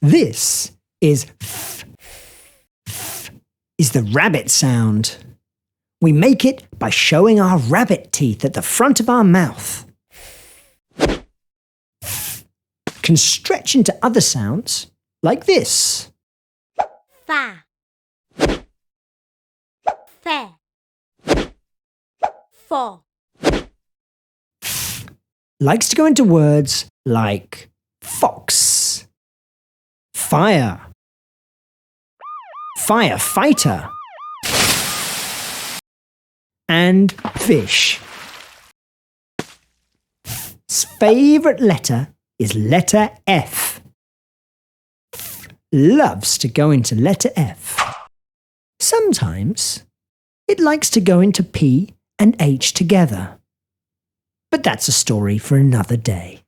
This is f, f, is the rabbit sound. We make it by showing our rabbit teeth at the front of our mouth. F can stretch into other sounds like this. Fa, fe, fo. F likes to go into words like fox, fire, firefighter, and fish. F's favourite letter is letter F. F loves to go into letter F. Sometimes it likes to go into P and H together. But that's a story for another day.